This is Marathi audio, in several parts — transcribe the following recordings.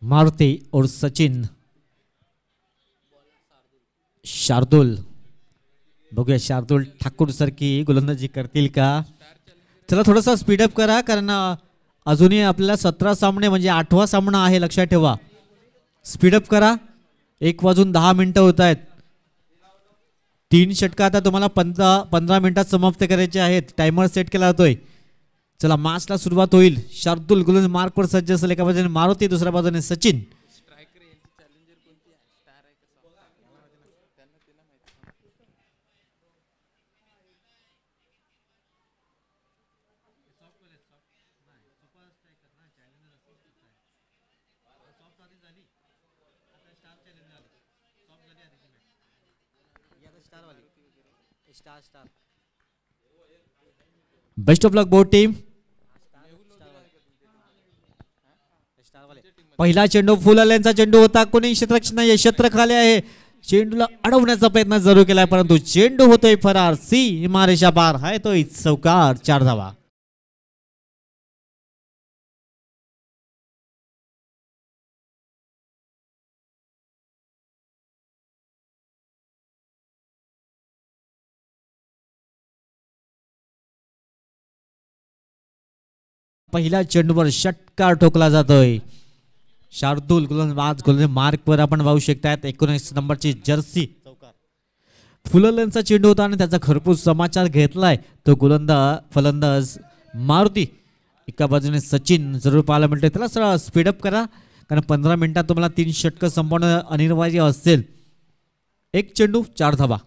मारुति और सचिन. शार्दुल, बघूया शार्दुल ठाकूर सारखी गोलंदाजी करतील का. चला थोडासा स्पीडअप करा कारण अजूनही आपल्याला 17 सामने म्हणजे 8वा सामना आहे, लक्षात ठेवा. स्पीडअप करा. 1:10 होत आहेत. 3 षटक आता तुम्हाला 15 मिनिटात समाप्त करायचे आहेत. टायमर सेट केला जातोय. चला मॅचला सुरुवात होईल. शार्दुल गोलंदाज मार्कवर सज्ज असेल. एका बाजूने मारुती, दुसऱ्या बाजूने Sachin. Best of luck both team. पहिला चेंडू फुललेंचा चेंडू होता. कोणी क्षेत्ररक्षण नाही, क्षेत्र खाली आहे. चेंडूला अडवण्याचा प्रयत्न जरूर केलाय परंतु चेंडू होतोय फरार. सीमारेषा पार आहे तो चौकार. 4 धावा. पहिल्या चेंडूवर षटकार ठोकला जातोय. शार्दुल गोलंदाज मार्कवर आपण पाहू शकतात. 19 नंबरची जर्सी. फुललेंचा चेंडू होता आणि त्याचा खरपूस समाचार घेतलाय तो फलंदाज मारुती. एका बाजूने सचिन जरूर पाहायला मिळते. त्याला सरळ स्पीडअप करा कारण 15 मिनिटात तुम्हाला 3 षटक संपवणं अनिवार्य असेल. 1 चेंडू 4 धावा.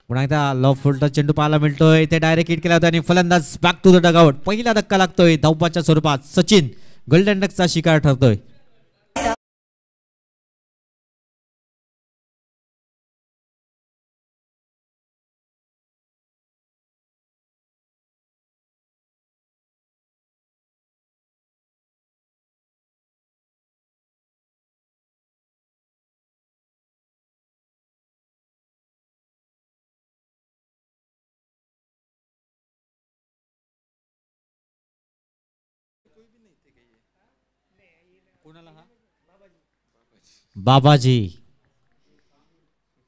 पुन्हा एकदा लॉ फुलचा चेंडू पाहायला मिळतोय. ते डायरेक्ट हिट केला होता आणि फलंदाज बॅक टू द डगआउट. पहिला धक्का लागतोय धावपाच्या स्वरूपात. सचिन गोल्डन डकचा शिकार ठरतोय. बाबाजी.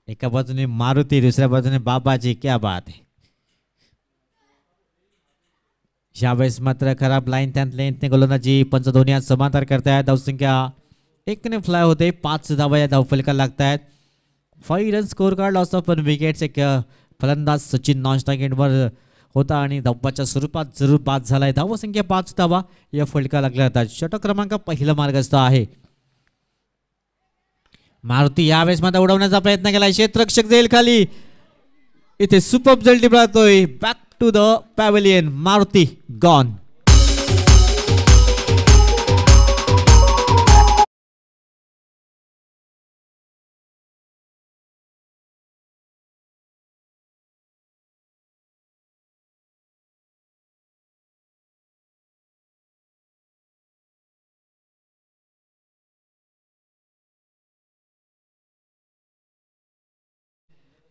एका बाजूने मारुती, दुसऱ्या बाजूने बाबाजी. क्या बात है. यावेळेस मात्र खराब लाईन त्यातले गोलंदाजी पंच दोन्ही समांतर करतायत. धावसंख्या 1 ने फ्लाय होते. 5 धावा या धावफलकाला लागतायत. 5 run score card. Loss of 1 wickets. एक फलंदाज सचिन नॉन स्ट्राइकवर होता आणि धावपाच्या स्वरूपात जरूर बाद झालाय. धावसंख्या 5 धावा या फलकाला लागल्या जातात. षटक क्रमांक पहिला मार्गस्थ आहे. मारुती यावेळेस मात्र उडवण्याचा प्रयत्न केला. क्षेत्ररक्षक जाईल खाली. इथे सुपर जल्टी पळतोय. Back to the pavilion. Maruti gone.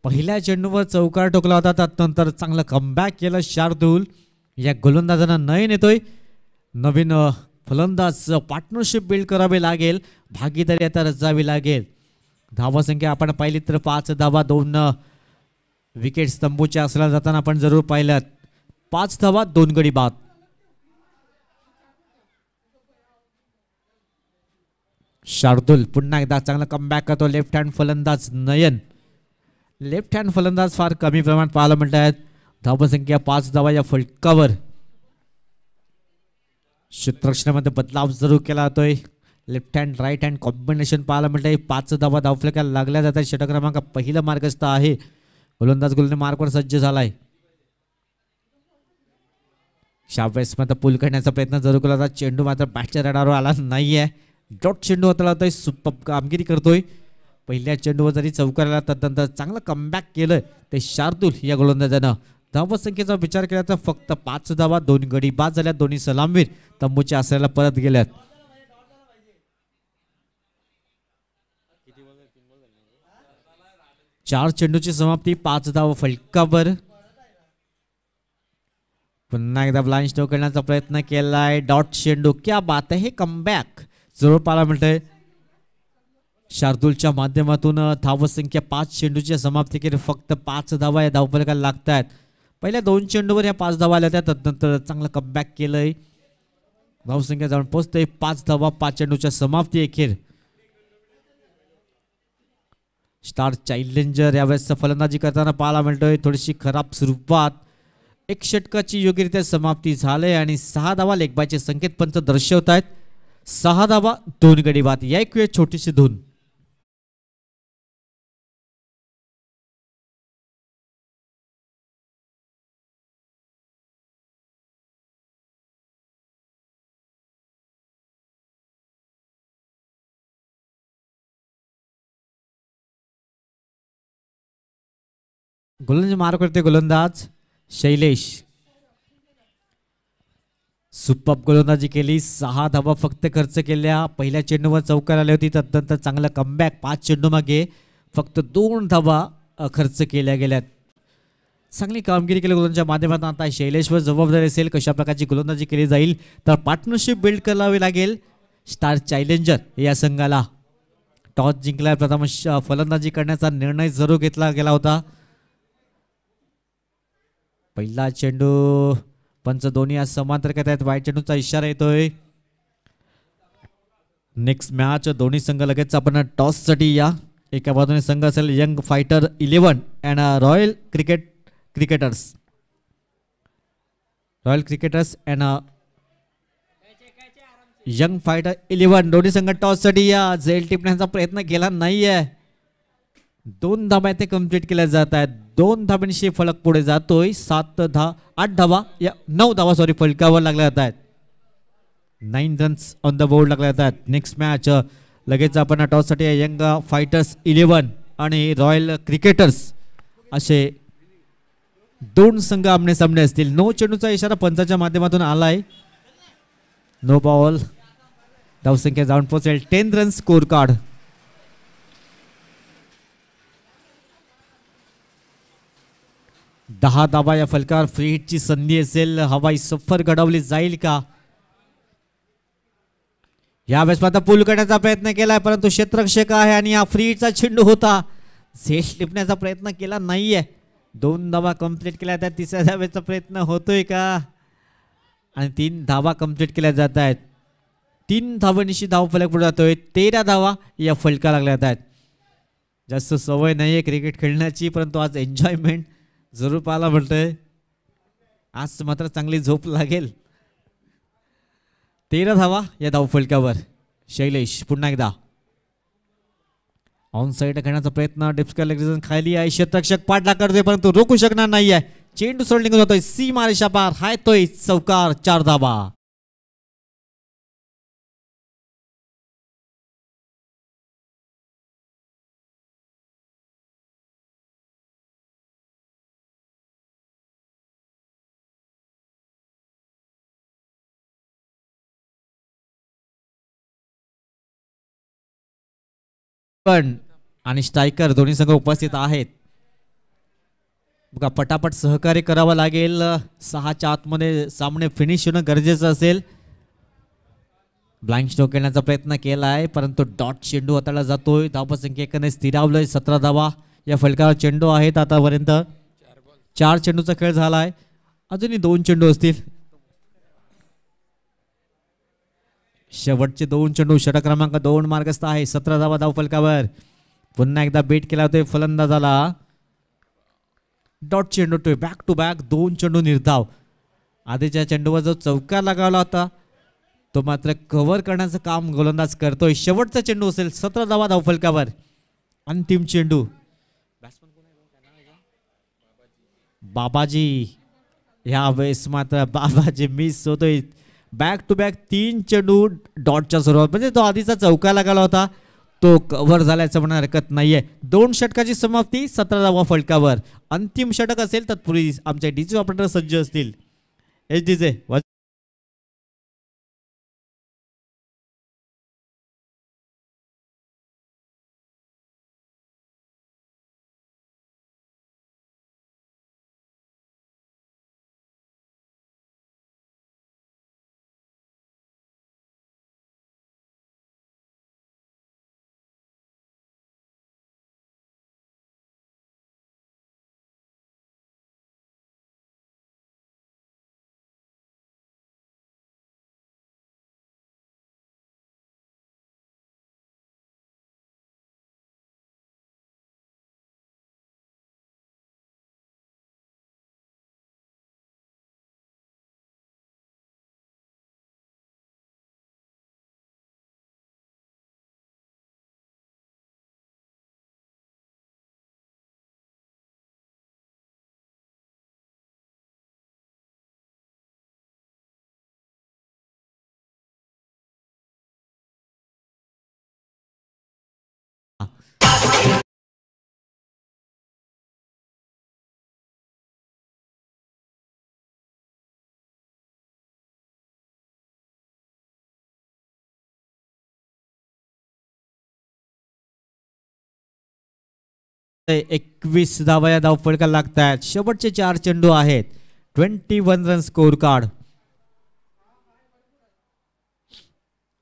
पहिल्या चेंडूवर चौकार ठोकला होता. त्यानंतर चांगलं कमबॅक केलं शार्दूल. या गोलंदाजांना नयन येतोय. नवीन फलंदाज पार्टनरशिप बिल्ड करावी लागेल. भागीदारी आता रचावी लागेल. धावा संख्या आपण पाहिली तर 5 धावा 2 विकेट तंबूच्या असल्या जाताना आपण जरूर पाहिलं. 5 धावा 2 गडी बाद. शार्दूल पुन्हा एकदा चांगला कमबॅक करतो. लेफ्ट हँड फलंदाज नयन. लेफ्ट हँड फलंदाज फार कमी प्रमाणात पाहायला मिळत आहेत. धावसंख्या 5 धावा या फलकावर. क्षेत्ररक्षणामध्ये बदलाव जरूर केला जातोय. Left hand right hand combination पाहायला मिळतंय. 5 धावा धावफलकाला लागल्या जातात. षटक क्रमांक पहिला मार्गस्थ आहे. गोलंदाज गोलंदाज मार्कवर सज्ज झालाय. शावेस मात्र पूल करण्याचा प्रयत्न जरूर केला होता. चेंडू मात्र बॅटच्या रडारवर आला नाहीये. डॉट चेंडू हाताला होतोय. सुपर कामगिरी करतोय. पहिल्या चेंडूवर जरी चौकाराला त्यानंतर चांगलं कमबॅक केलं ते शार्दूल या गोलंदाजानं. धावसंख्येचा विचार केला तर फक्त 5 धावा 2 गडी बाद झाल्या. दोन्ही सलामवीर तंबूच्या आसऱ्याला परत गेल्यात. चार चेंडूची समाप्ती. 5 धावा फलकावर. पुन्हा एकदा ब्लाइंड स्ट्रोक करण्याचा प्रयत्न केलाय. डॉट चेंडू. क्या बात आहे. हे कमबॅक जरूर पाहायला मिळतंय. शार्दूलच्या माध्यमातून धावसंख्या 5 चेंडूच्या समाप्तीकडे फक्त 5 धावा या धावफलकाला लागत आहेत. पहिल्या 2 चेंडूवर या 5 धावा आल्या होत्या. त्यानंतर चांगलं कमबॅक केलंय. धावसंख्या जाऊन पोहोचते 5 धावा 5 चेंडूच्या समाप्ती अखेर. स्टार चॅलेंजर यावेळेस फलंदाजी करताना पाहायला मिळतोय. थोडीशी खराब सुरुवात. एक षटकाची योग्यरित्या समाप्ती झाली आणि 6 धावा लेगबायचे संकेत पंच दर्शवत आहेत. 6 धावा 2 गडी बाद. या एक वेळ छोटीशी धून. गोलंदाजी मार करते गोलंदाज शैलेश. सुपर गोलंदाजी केली. 6 धावा फक्त खर्च केल्या. पहिल्या चेंडूवर चौकार आली होती. त्यानंतर चांगलं कमबॅक. 5 चेंडू मागे फक्त 2 धावा खर्च केल्या गेल्यात. चांगली कामगिरी केली गोलंदाजीच्या माध्यमातून. आता शैलेशवर जबाबदारी असेल कशा प्रकारची गोलंदाजी केली जाईल. तर पार्टनरशिप बिल्ड करावी लागेल स्टार चॅलेंजर या संघाला. टॉस जिंकला. प्रथम फलंदाजी करण्याचा निर्णय जरूर घेतला गेला होता. पहिला चेंडू पंच दोन्ही आज समांतर करत आहेत. वाईट चेंडूचा इशारा येतोय. नेक्स्ट मॅच दोन्ही संघ लगेच आपण टॉस साठी या. एका बाजूने संघ असेल young fighter 11 and royal cricketers and young fighter 11. दोन्ही संघ टॉस साठी या. झेल टिपण्याचा प्रयत्न केला नाहीये. 2 धाबा ते कंप्लीट केल्या जात आहेत. 2 धाब्यांशी फलक पुढे जातोय. 8 धावा या 9 धावा फलकावर लागल्या जात आहेत. 9 रन्स ऑन द बोर्ड लागल्या जात आहेत. नेक्स्ट मॅच लगेच आपण टॉस साठी यंग फायटर्स 11 आणि रॉयल क्रिकेटर्स असे 2 संघ आमने सामने असतील. नो चेंडूचा इशारा पंचाच्या माध्यमातून आलाय. No ball. धावसंख्या जाऊन पोहोचेल 10 रन स्कोर कार्ड. 10 धावा या फलकावर फ्री हिटची संधी असेल. हवाई सफर घडवली जाईल का. यावेळेस आता पूल करण्याचा प्रयत्न केलाय परंतु क्षेत्ररक्षक आहे आणि हा फ्री हिटचा चेंडू होता. झेल टिपण्याचा प्रयत्न केला नाहीये. 2 धावा कंप्लीट केल्या त्या. तिसऱ्या धावेचा प्रयत्न होतोय का आणि 3 धावा कंप्लीट केल्या जात आहेत. 3 धावांशी धाव फलक पुढे जातोय. 13 धावा या फलका लागल्या जात आहेत. जास्त सवय नाहीये क्रिकेट खेळण्याची परंतु आज एन्जॉयमेंट जरूर पाहायला मिळतंय. आज मात्र चांगली झोप लागेल. 13 धावा या धावफलकावर. शैलेश पुन्हा एकदा ऑन साइड खेळण्याचा प्रयत्न. डिप्सकर खाली आहे. क्षेत्ररक्षक पाठलाग करतोय परंतु रोखू शकणार नाहीये. चेंडू सोड निघून जातोय. सीमा रेषा पार. हाय तोय चौकार. 4 धावा. पण आणि स्ट्रायकर दोन्ही संघ उपस्थित आहेत. बघा पटापट सहकार्य करावं लागेल. 6च्या आतमध्ये सामने फिनिश होणं गरजेचं असेल. ब्लाइंड स्ट्रोक खेळण्याचा प्रयत्न केलाय परंतु डॉट चेंडू हाताळला जातोय. धावसंख्या एकाने स्थिरावलंय. 17 धावा या फलकावर चेंडू आहेत. आतापर्यंत 4 चेंडूचा खेळ झालाय. अजूनही 2 चेंडू असतील. शेवटचे 2 चेंडू. षटक क्रमांक 2 मार्गस्थ आहे. 17 धावा धाव फलकावर. पुन्हा एकदा बेट केला होता फलंदाजाला. डॉट चेंडू टू बॅक टू बॅक 2 चेंडू निर्धाव. आधीच्या चेंडूवर जो चौकार लगावला होता तो मात्र कव्हर करण्याचं काम गोलंदाज करतोय. शेवटचा चेंडू असेल. 17 धावा धाव फलकावर. अंतिम चेंडू. बाबाजी ह्या वेळेस मात्र बाबाजी मिस होतोय. बॅक टू बॅक 3 चेंडू डॉटच्या सुरुवात म्हणजे तो आधीचा चौका लागला होता तो कव्हर झाल्याचं म्हणा हरकत नाहीये. 2 षटकाची समाप्ती. 17 धावा फलकावर. अंतिम षटक असेल तत्पूर्वी आमचे डीजे ऑपरेटर सज्ज असतील. एच डीजे 21 धावा या धावफलकाला लागतात. शेवटचे 4 चेंडू आहेत. 21 रन स्कोर कार्ड.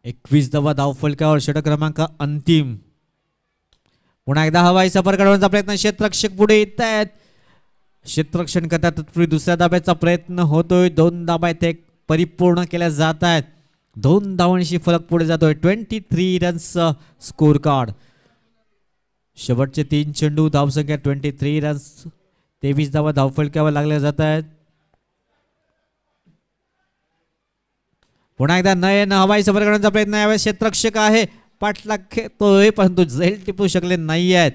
21 धावा धावफलकावर. षटक क्रमांक अंतिम. पुन्हा एकदा हवाई सफर काढवण्याचा प्रयत्न. क्षेत्ररक्षक पुढे येत आहेत. क्षेत्ररक्षण करतात तत्पूर्वी दुसऱ्या धाब्याचा प्रयत्न होतोय. 2 धाबा इथे परिपूर्ण केल्या जात आहेत. 2 धावांशी फलक पुढे जातोय. 23 रन्स स्कोर कार्ड. शेवटचे 3 चेंडू. धावसंख्या 23 रन्स. 23 धावा धावफलकावर लागल्या जात आहेत. पुन्हा एकदा नयन हवाई सफर करण्याचा प्रयत्न. यावेळेस क्षेत्ररक्षक आहे. पाठलाग खेळतोय परंतु झेल टिपू शकले नाही आहेत.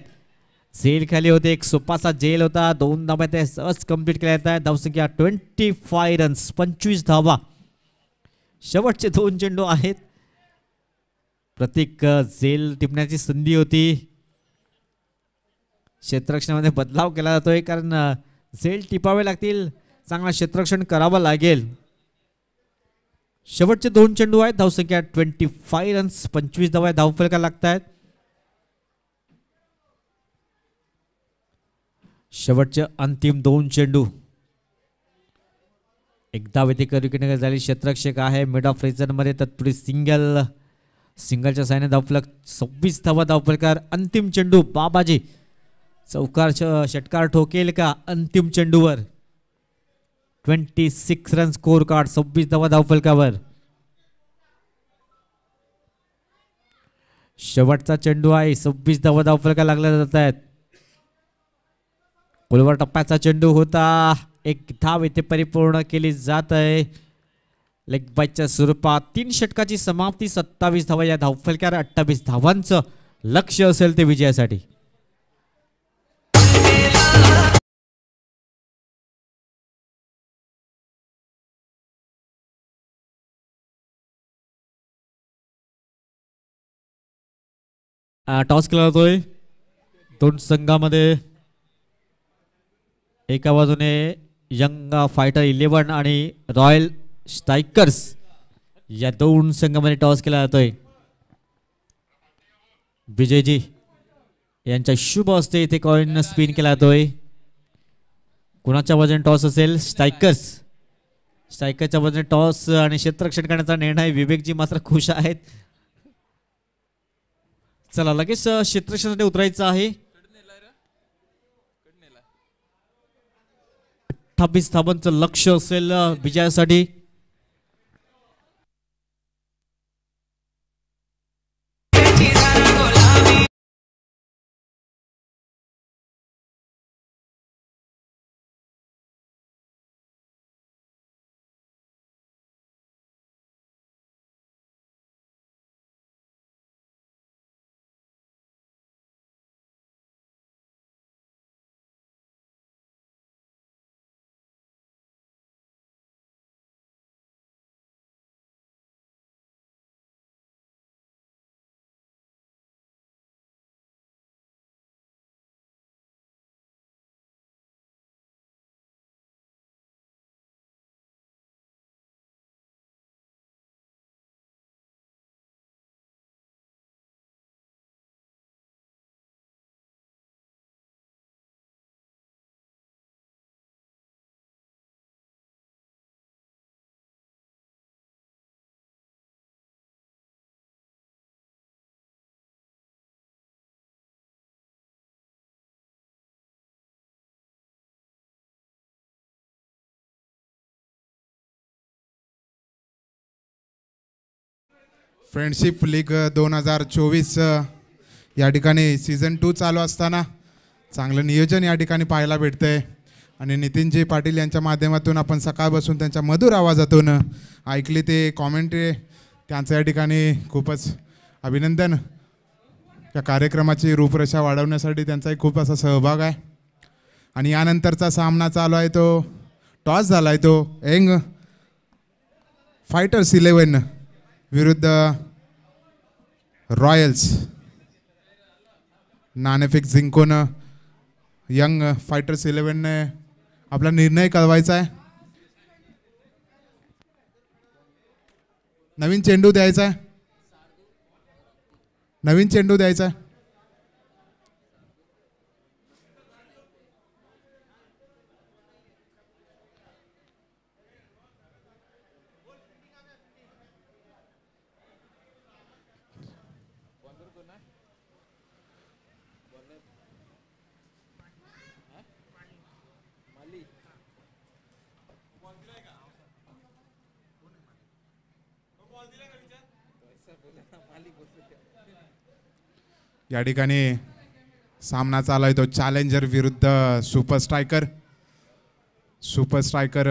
झेल खाली होते. एक सोपासा जेल होता. 2 धाबा ते सहज कंप्लीट केल्या जात आहेत. धावसंख्या 25 रन्स. 25 धावा. शेवटचे 2 चेंडू आहेत. प्रत्येक झेल टिपण्याची संधी होती. क्षेत्ररक्षणामध्ये बदलाव केला जातोय कारण झेल टिपावे लागतील. चांगला क्षेत्ररक्षण करावं लागेल. शेवटचे 2 चेंडू आहेत. धावसंख्या 25 रन्स. 25 धावा धावफलकाला लागत आहेत. शेवटचे अंतिम 2 चेंडू. एकदा व्यतिरिक्त विकेट झाली. क्षेत्ररक्षक आहे मिड ऑफ रिजन मध्ये. तत्पूर्वी सिंगलच्या साहाय्याने धावफलक. 26 धावा धावफलकार. अंतिम चेंडू. बाबाजी चौकार षटकार ठोकेल का अंतिम चेंडूवर. 26 रन स्कोर कार्ड. 26 धावा धावफलकावर. शेवटचा चेंडू आहे. 26 धावा धावफलकाला लागल्या जात आहेत. कुलवर टप्प्याचा चेंडू होता. एक धाव इथे परिपूर्ण केली जात आहे. लेग बायच्या स्वरूपात 3 षटकाची समाप्ती. 27 धावा या धावफलकावर. 28 धावांचं लक्ष्य असेल ते विजयासाठी. टॉस केला जातोय 2 संघामध्ये. एका बाजूने यंग फायटर 11 आणि रॉयल स्ट्रायकर्स या 2 संघामध्ये टॉस केला जातोय. विजयजी यांच्या शुभ हस्ते इथे कॉइन स्पिन केला जातोय. कुणाच्या बाजूने टॉस असेल? स्ट्रायकरच्या बाजूने टॉस आणि क्षेत्ररक्षण करण्याचा निर्णय. विवेकजी मात्र खुश आहेत. चला लगेच क्षेत्ररक्षणासाठी उतरायचं आहे. 28 धावांचं लक्ष असेल विजयासाठी. फ्रेंडशिप लीग 2024 या ठिकाणी सीझन 2 चालू असताना चांगलं नियोजन या ठिकाणी पाहायला भेटतंय. आणि नितीनजी पाटील यांच्या माध्यमातून आपण सकाळपासून त्यांच्या मधुर आवाजातून ऐकली ते कॉमेंट्री. त्यांचं या ठिकाणी खूपच अभिनंदन. या कार्यक्रमाची रूपरेषा वाढवण्यासाठी त्यांचाही खूप असा सहभाग आहे. आणि यानंतरचा सामना चालू आहे तो टॉस झाला आहे तो यंग फायटर्स 11 विरुद्ध नाणेफेक जिंकून यंग फायटर्स 11ने आपला निर्णय कळवायचा आहे. नवीन चेंडू द्यायचा आहे. नवीन चेंडू द्यायचा आहे. या ठिकाणी सामना चालू आहे तो चॅलेंजर विरुद्ध सुपर स्ट्रायकर. सुपर स्ट्रायकर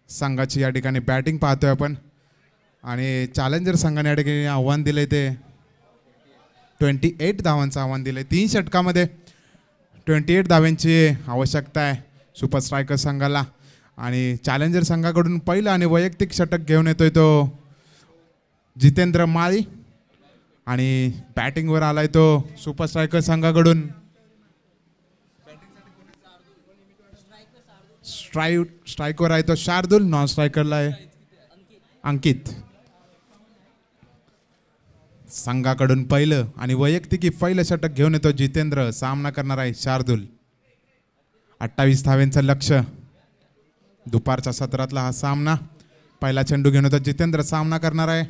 संघाची या ठिकाणी बॅटिंग पाहतोय आपण आणि चॅलेंजर संघाने या ठिकाणी आव्हान दिले ते 28 धावांचं आव्हान दिले. 3 षटकामध्ये 28 धावांची आवश्यकता आहे सुपर स्ट्रायकर संघाला आणि चॅलेंजर संघाकडून पहिलं आणि वैयक्तिक षटक घेऊन येतोय तो जितेंद्र माळी आणि बॅटिंगवर आलाय तो सुपर स्ट्रायकर संघाकडून स्ट्राईकवर आहे तो शार्दूल. नॉन स्ट्रायकरला आहे अंकित. संघाकडून पहिलं आणि वैयक्तिक पहिलं षटक घेऊन येतो जितेंद्र. सामना करणार आहे शार्दूल. 28 धावांचं लक्ष. दुपारच्या सत्रातला हा सामना. पहिला चेंडू घेऊन येतो जितेंद्र. सामना करणार आहे.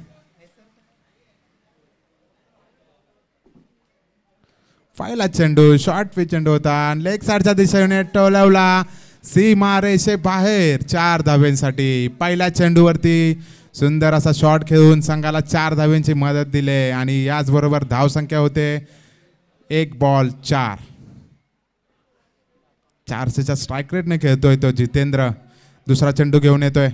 पहिला चेंडू शॉर्ट पिच चेंडू होता आणि लेग साईडच्या दिशेने टोलवला सीमा रेषे बाहेर. 4 धावांसाठी पहिल्या चेंडूवरती सुंदर असा शॉट खेळून संघाला 4 धावांची मदत दिली आणि याचबरोबर धावसंख्या होते 1 बॉल 4. 400च्या स्ट्राईक रेटने खेळतोय तो जितेंद्र. दुसरा चेंडू घेऊन येतोय.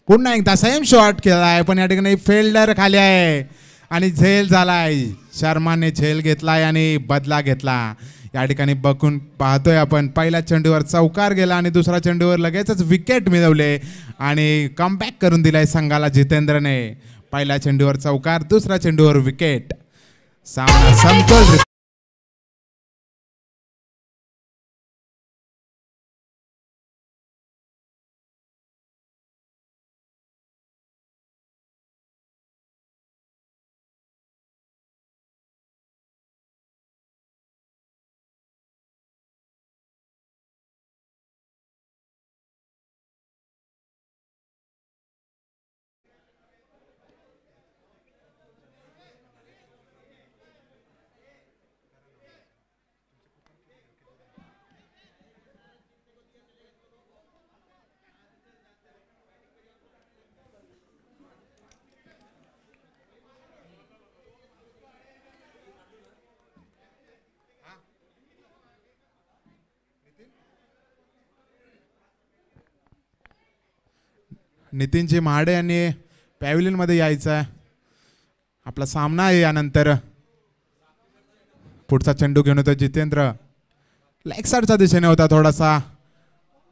पुन्हा एकदा सेम शॉट खेळलाय पण या ठिकाणी फिल्डर खाली आहे आणि झेल झालाय. शर्माने झेल घेतलाय आणि बदला घेतला. या ठिकाणी बघून पाहतोय आपण पहिल्या चेंडूवर चौकार गेला आणि दुसऱ्या चेंडूवर लगेचच विकेट मिळवले आणि कमबॅक करून दिलाय संघाला जितेंद्रने. पहिल्या चेंडूवर चौकार, दुसऱ्या चेंडूवर विकेट. सामना समतोल. नितीनजी महाडे यांनी पॅव्हिलियन मध्ये यायचं आहे. आपला सामना आहे यानंतर. पुढचा चेंडू घेऊन येतो जितेंद्र. लेग साईडच्या दिशेने होता थोडासा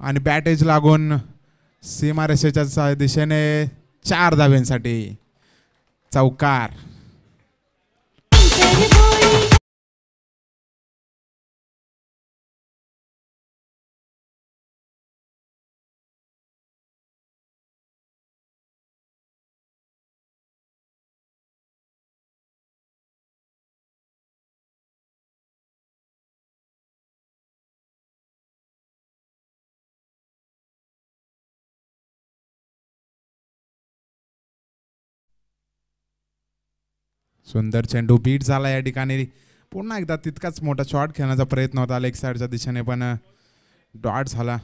आणि बॅट एज लागून सीमारेषेच्या दिशेने 4 धावांसाठी चौकार. सुंदर चेंडू बीट झाला या ठिकाणी. पुन्हा एकदा तितकाच मोठा शॉट खेळण्याचा प्रयत्न होता लेग साईडच्या दिशेने पण डॉट झाला.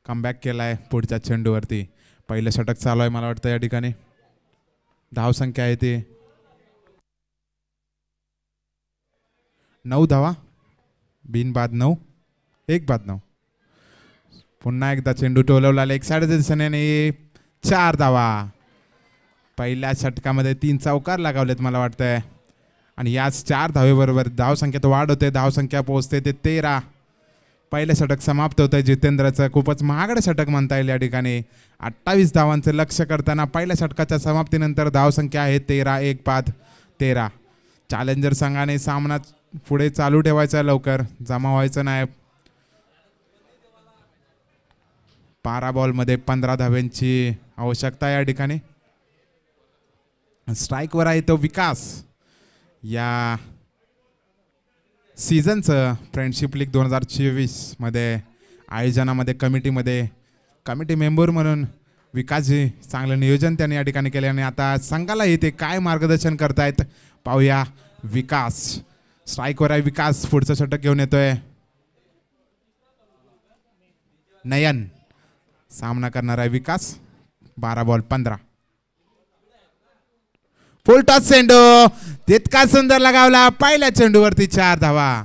कमबॅक केलाय पुढच्या चेंडूवरती. पहिलं षटक चालू आहे मला वाटतं या ठिकाणी. धावसंख्या आहे ती 9 धावा. बिनबाद 9, 1 बाद 9. पुन्हा एकदा चेंडू टोलवला लेग साईडच्या दिशेने आणि 4 धावा. पहिल्या षटकामध्ये 3 चौकार लगावलेत मला वाटतंय आणि याच 4 धावेबरोबर धावसंख्येत वाढ होते. धावसंख्या पोहोचते ते 13. पहिलं षटक समाप्त होतंय जितेंद्रचं. खूपच महागडं षटक म्हणता येईल या ठिकाणी. 28 धावांचं लक्ष करताना पहिल्या षटकाच्या समाप्तीनंतर धावसंख्या आहे 13, 1 बाद 13. चॅलेंजर संघाने सामना पुढे चालू ठेवायचा लवकर, जमा व्हायचं नाही. 12 बॉलमध्ये 15 धाव्यांची आवश्यकता या ठिकाणी. स्ट्राईकवर आहे तो विकास. या सीझनचं फ्रेंडशिप लीग 2024 मध्ये आयोजनामध्ये कमिटी मेंबर म्हणून विकासजी चांगलं नियोजन त्यांनी या ठिकाणी केले आणि आता संघाला इथे काय मार्गदर्शन करतायत पाहूया. विकास स्ट्राईकवर आहे. विकास पुढचं षटक घेऊन येतोय. नयन सामना करणार आहे विकास. 12 बॉल 15. फुल टॉस चेंडू तितका सुंदर लगावला. पहिल्या चेंडूवरती 4 धावा.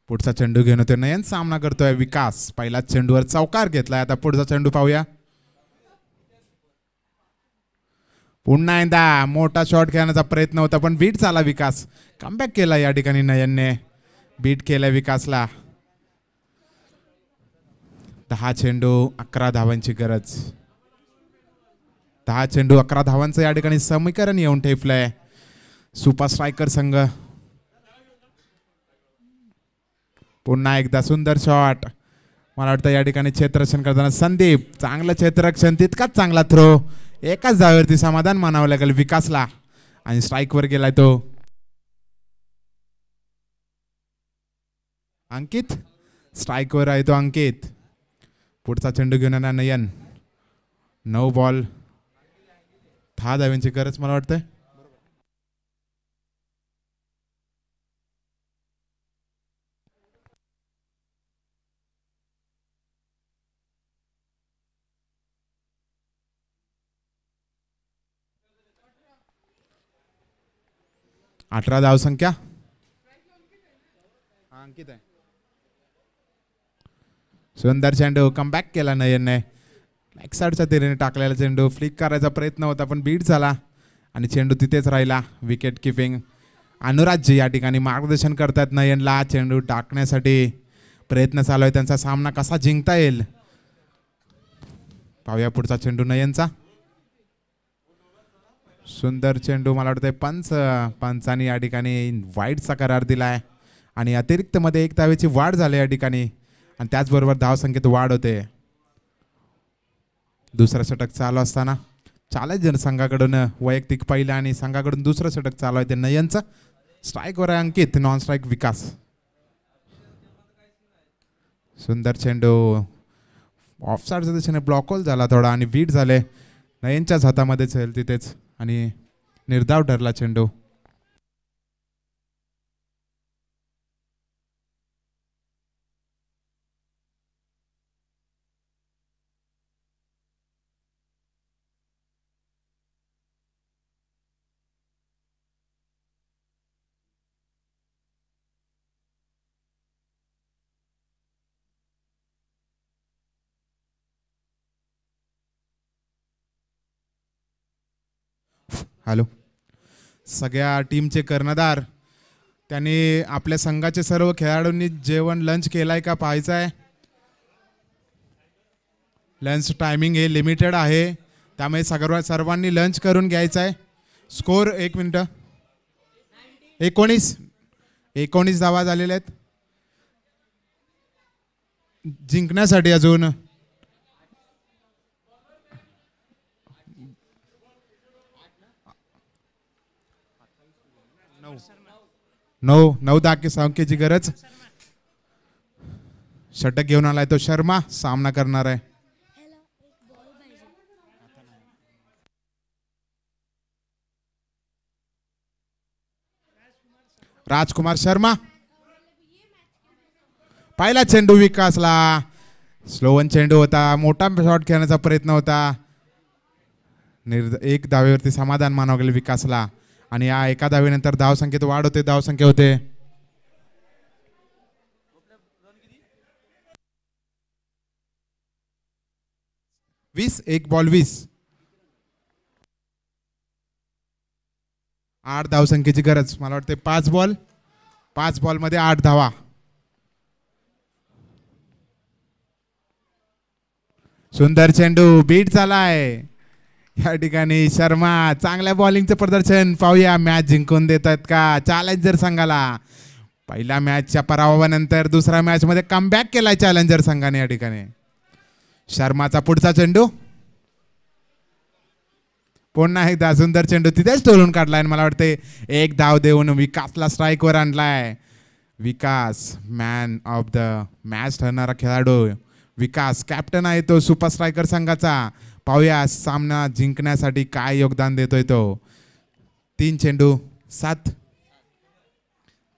पुढचा चेंडू घेऊन होते नयन. सामना करतोय विकास. पहिला चेंडूवर चौकार घेतलाय. आता पुढचा चेंडू पाहूया. पुन्हा एकदा मोठा शॉट खेळण्याचा प्रयत्न होता पण बीट झाला. विकास कमबॅक केला या ठिकाणी. नयनने बीट केलाय विकासला. 10 चेंडू 11 धावांची गरज. 10 चेंडू 11 धावांचं या ठिकाणी समीकरण येऊन ठेपलंय सुपर स्ट्रायकर संघ. पुन्हा एकदा सुंदर शॉट. मला वाटतं या ठिकाणी क्षेत्ररक्षण करताना संदीप चांगलं क्षेत्ररक्षण, तितकाच चांगला थ्रो. एकाच जागेवरती समाधान मानावं लागेल विकासला आणि स्ट्राईकवर गेलाय तो अंकित. स्ट्राईकवर आहे तो अंकित. पुढचा चेंडू घेऊन येणार नयन. 9 बॉल 10 धाव्यांची गरज मला वाटतंय. अठरा धावसंख्या अंकित आहे. सुंदर चेंडू कमबॅक केला नयनने. बॅक साईडच्या तिरीने टाकलेला चेंडू फ्लिक करायचा प्रयत्न होता पण बीट झाला आणि चेंडू तिथेच राहिला. विकेट किपिंग अनुराजजी या ठिकाणी मार्गदर्शन करतात नयनला. चेंडू टाकण्यासाठी प्रयत्न चालू आहे त्यांचा. सामना कसा जिंकता येईल पाहूया. पुढचा चेंडू नयनचा. सुंदर चेंडू. मला वाटतं पंचांनी या ठिकाणी वाईटचा करार दिलाय आणि अतिरिक्त मध्ये 1 धावेची वाढ झाली या ठिकाणी आणि त्याचबरोबर धावसंख्येत वाढ होते. दुसरं षटक चालू असताना चॅलेंजर संघाकडून वैयक्तिक पहिलं आणि संघाकडून दुसरं षटक चालू आहे ते नयनचं. स्ट्राईकवर आहे अंकित. नॉन स्ट्राईक विकास. सुंदर चेंडू ऑफ साईडच्या दिशेने ब्लॉक होल झाला थोडा आणि बीट झाले. नयनच्याच हातामध्येच येईल तिथेच आणि निर्धाव ठरला चेंडू. हॅलो. सगळ्या टीमचे कर्णधार त्यांनी आपल्या संघाचे सर्व खेळाडूंनी जेवण लंच केलाय का पाहायचं आहे. लंच टायमिंग हे लिमिटेड आहे त्यामुळे सर्वांनी लंच करून घ्यायचं आहे. Score 1 minute. 19 धावा झालेल्या आहेत जिंकण्यासाठी. अजून 9 धाके संख्येची गरज. षटक घेऊन आलाय तो शर्मा. सामना करणार आहे. राजकुमार शर्मा. पहिला चेंडू विकासला. स्लोवन चेंडू होता. मोठा शॉट खेळण्याचा प्रयत्न होता एक धावेवरती समाधान मानावं लागेल विकासला आणि या एका धावेनंतर धावसंख्येत वाढ होते, धावसंख्या होते 20. एक बॉल 20. 8 धावसंख्येची गरज. मला वाटते 5 बॉल मध्ये 8 धावा. सुंदर चेंडू बीट झालाय या ठिकाणी. शर्मा चांगल्या बॉलिंगचं प्रदर्शन पाहूया. मॅच जिंकून देतात का चॅलेंजर संघाला. पहिल्या मॅचच्या पराभवानंतर दुसऱ्या मॅच मध्ये कमबॅक केलाय चॅलेंजर संघाने या ठिकाणी. शर्माचा पुढचा चेंडू पुन्हा एकदा सुंदर चेंडू तिथेच टोलून काढलाय. मला वाटते एक धाव देऊन विकासला स्ट्राईक वर आणलाय. विकास मॅन ऑफ द मॅच ठरणारा खेळाडू. विकास कॅप्टन आहे तो सुपर स्ट्रायकर संघाचा. पाहूया सामना जिंकण्यासाठी काय योगदान देतोय तो. 3 चेंडू 7.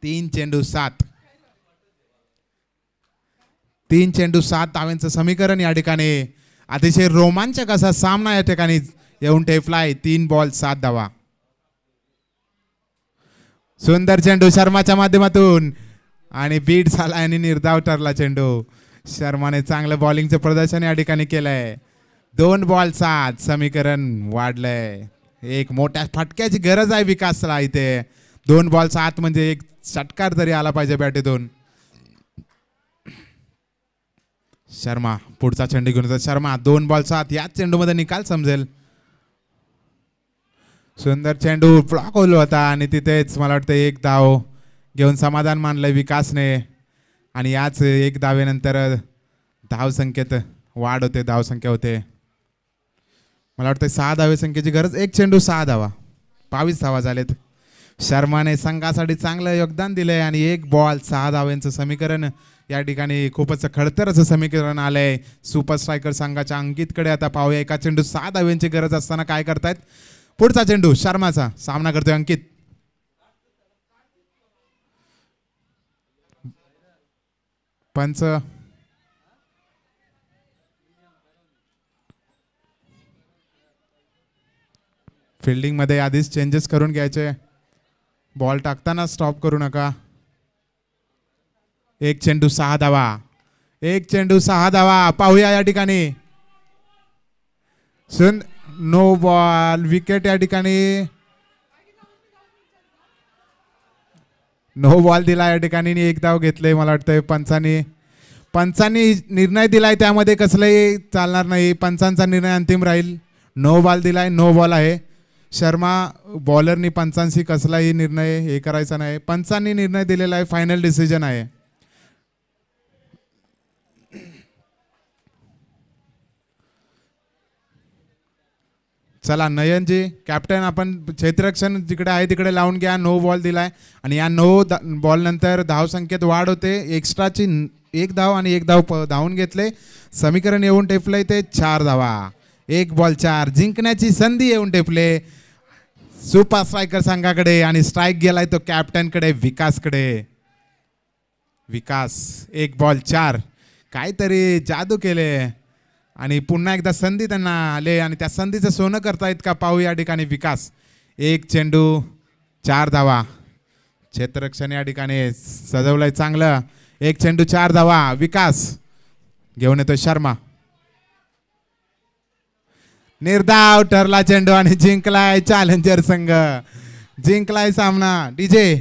3 चेंडू 7. 3 चेंडू 7 धावांचं समीकरण या ठिकाणी. अतिशय रोमांचक असा सामना या ठिकाणी येऊन ठेपलाय. 3 बॉल 7 धावा. सुंदर चेंडू शर्माच्या माध्यमातून आणि बीट झाला आणि निर्धाव ठरला चेंडू. शर्माने चांगलं बॉलिंगचं प्रदर्शन या ठिकाणी केलंय. 2 बॉल 7 समीकरण वाढलंय. एक मोठ्या फटक्याची गरज आहे विकासला इथे. 2 बॉल 7 म्हणजे एक षटकार तरी आला पाहिजे बॅटीतून. शर्मा पुढचा चेंडू घेऊन येतो. शर्मा 2 बॉल 7 याच चेंडूमध्ये निकाल समजेल. सुंदर चेंडू ब्लॉक होल होता आणि तिथेच मला वाटतं एक धाव घेऊन समाधान मानलंय विकासने. आणि याच एक धावेनंतर धावसंख्येत वाढ होते, धावसंख्या होते. मला वाटतं 6 धावे संख्येची गरज. 1 चेंडू 6 धावा. 22 धावा झालेत. शर्माने संघासाठी चांगलं योगदान दिलंय आणि 1 बॉल 6 धाव्यांचं समीकरण या ठिकाणी खूपच खडतर असं समीकरण आलंय सुपर स्ट्रायकर संघाच्या अंकितकडे. आता पाहूया एका चेंडू 6 धाव्यांची गरज असताना काय करतायत. पुढचा चेंडू शर्माचा सामना करतोय अंकित. पंच फिल्डिंग मध्ये आधीच चेंजेस करून घ्यायचे. बॉल टाकताना स्टॉप करू नका. 1 चेंडू 6 धावा. 1 चेंडू 6 धावा. पाहूया या ठिकाणी नो बॉल विकेट या ठिकाणी. नो बॉल दिला या ठिकाणी. 1 धाव घेतले. मला वाटतंय पंचांनी निर्णय दिलाय त्यामध्ये कसलंही चालणार नाही. पंचांचा निर्णय अंतिम राहील. नो बॉल दिलाय, नो बॉल आहे. शर्मा बॉलरनी पंचांशी कसलाही निर्णय हे करायचा नाही. पंचांनी निर्णय दिलेला आहे. फायनल डिसिजन आहे. चला नयनजी कॅप्टन आपण क्षेत्ररक्षण जिकडे आहे तिकडे लावून घ्या. नो बॉल दिलाय आणि या नो बॉल नंतर धावसंख्येत वाढ होते. एक्स्ट्राची 1 धाव आणि 1 धाव धावून घेतले. समीकरण येऊन टेपलंय ते 4 धावा. 1 बॉल 4 जिंकण्याची संधी येऊन टेपले सुपर स्ट्रायकर संघाकडे आणि स्ट्राईक गेलाय तो कॅप्टनकडे विकासकडे. विकास 1 बॉल 4 काहीतरी जादू केले आणि पुन्हा एकदा संधी त्यांना आले आणि त्या संधीचं सोनं करतायत का पाहू या ठिकाणी. विकास 1 चेंडू 4 धावा. क्षेत्ररक्षण या ठिकाणी सजवलंय चांगलं. 1 चेंडू 4 धावा. विकास घेऊन येतोय शर्मा. निर्धाव ठरला चेंडू आणि जिंकलाय चॅलेंजर संघ. जिंकलाय सामना. डीजे